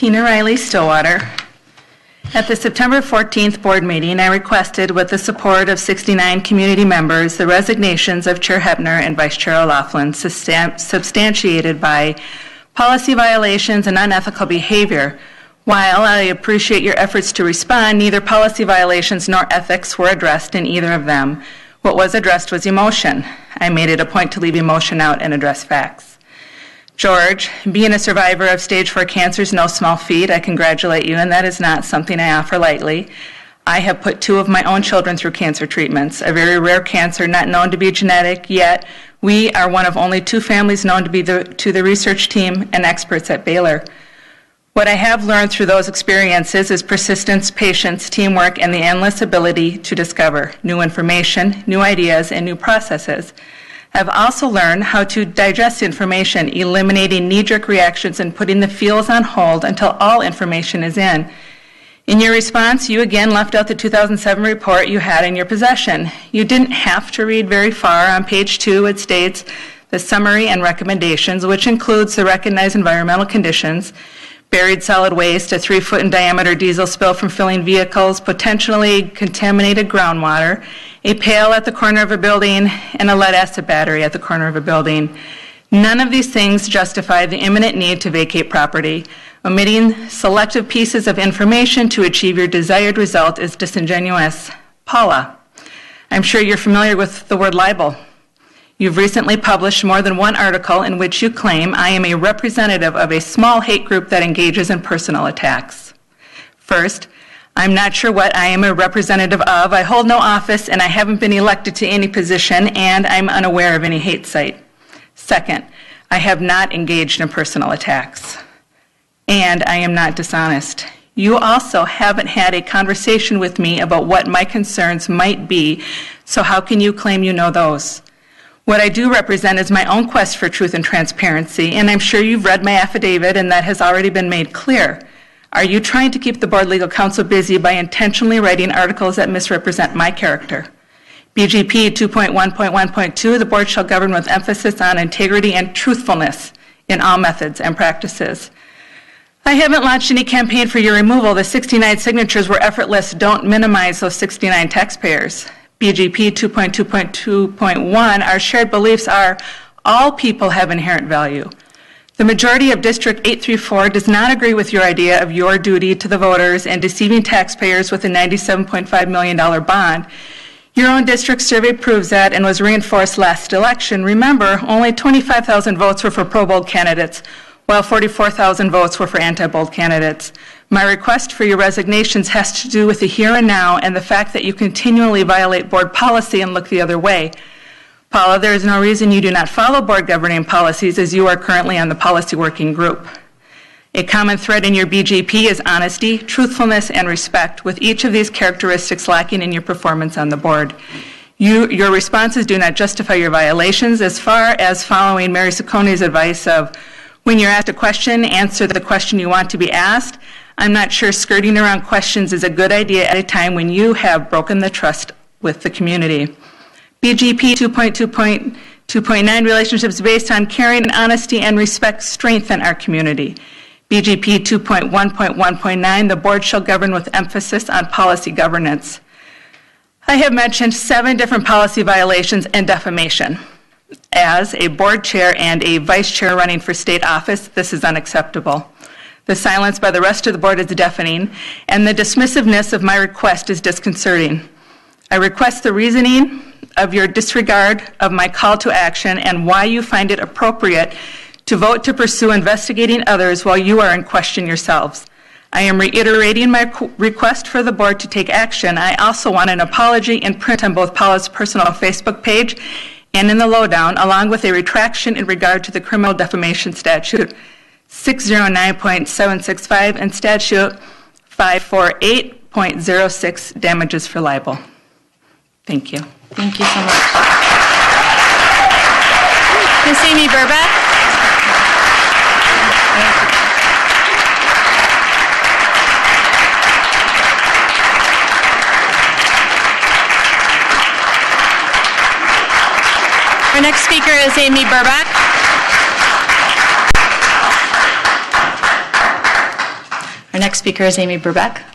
Tina Riley Stillwater. At the September 14th board meeting, I requested, with the support of 69 community members, the resignations of Chair Hebner and Vice Chair O'Loughlin, substantiated by policy violations and unethical behavior. While I appreciate your efforts to respond, neither policy violations nor ethics were addressed in either of them. What was addressed was emotion. I made it a point to leave emotion out and address facts. George, being a survivor of stage 4 cancer is no small feat. I congratulate you, and that is not something I offer lightly. I have put 2 of my own children through cancer treatments, a very rare cancer not known to be genetic, yet we are one of only 2 families known to be to the research team and experts at Baylor. What I have learned through those experiences is persistence, patience, teamwork, and the endless ability to discover new information, new ideas, and new processes. I've also learned how to digest information, eliminating knee-jerk reactions and putting the feels on hold until all information is in. In your response, you again left out the 2007 report you had in your possession. You didn't have to read very far. On page 2, it states the summary and recommendations, which includes the recognized environmental conditions, buried solid waste, a 3-foot in diameter diesel spill from filling vehicles, potentially contaminated groundwater, a pail at the corner of a building, and a lead acid battery at the corner of a building. None of these things justify the imminent need to vacate property. Omitting selective pieces of information to achieve your desired result is disingenuous. Paula, I'm sure you're familiar with the word libel. You've recently published more than one article in which you claim I am a representative of a small hate group that engages in personal attacks. First, I'm not sure what I am a representative of. I hold no office and I haven't been elected to any position, and I'm unaware of any hate site. Second, I have not engaged in personal attacks, and I am not dishonest. You also haven't had a conversation with me about what my concerns might be, so how can you claim you know those? What I do represent is my own quest for truth and transparency, and I'm sure you've read my affidavit and that has already been made clear. Are you trying to keep the board legal counsel busy by intentionally writing articles that misrepresent my character? BGP 2.1.1.2, the board shall govern with emphasis on integrity and truthfulness in all methods and practices. I haven't launched any campaign for your removal. The 69 signatures were effortless. Don't minimize those 69 taxpayers. BGP 2.2.2.1, our shared beliefs are all people have inherent value. The majority of District 834 does not agree with your idea of your duty to the voters and deceiving taxpayers with a $97.5 million bond. Your own district survey proves that and was reinforced last election. Remember, only 25,000 votes were for pro-bold candidates, while 44,000 votes were for anti-bold candidates. My request for your resignations has to do with the here and now and the fact that you continually violate board policy and look the other way. Paula, there is no reason you do not follow board governing policies, as you are currently on the policy working group. A common thread in your BGP is honesty, truthfulness, and respect, with each of these characteristics lacking in your performance on the board. Your responses do not justify your violations, as far as following Mary Cicconi's advice of, when you're asked a question, answer the question you want to be asked. I'm not sure skirting around questions is a good idea at a time when you have broken the trust with the community. BGP 2.2.2.9, relationships based on caring, honesty, and respect strengthen our community. BGP 2.1.1.9, the board shall govern with emphasis on policy governance. I have mentioned 7 different policy violations and defamation. As a board chair and a vice chair running for state office, this is unacceptable. The silence by the rest of the board is deafening, and the dismissiveness of my request is disconcerting. I request the reasoning of your disregard of my call to action and why you find it appropriate to vote to pursue investigating others while you are in question yourselves. I am reiterating my request for the board to take action. I also want an apology in print on both Paula's personal Facebook page and in the lowdown, along with a retraction in regard to the criminal defamation statute 609.765 and statute 548.06, damages for libel. Thank you. Thank you so much. Ms. Amy Burback. Our next speaker is Amy Burback. Our next speaker is Amy Burbeck.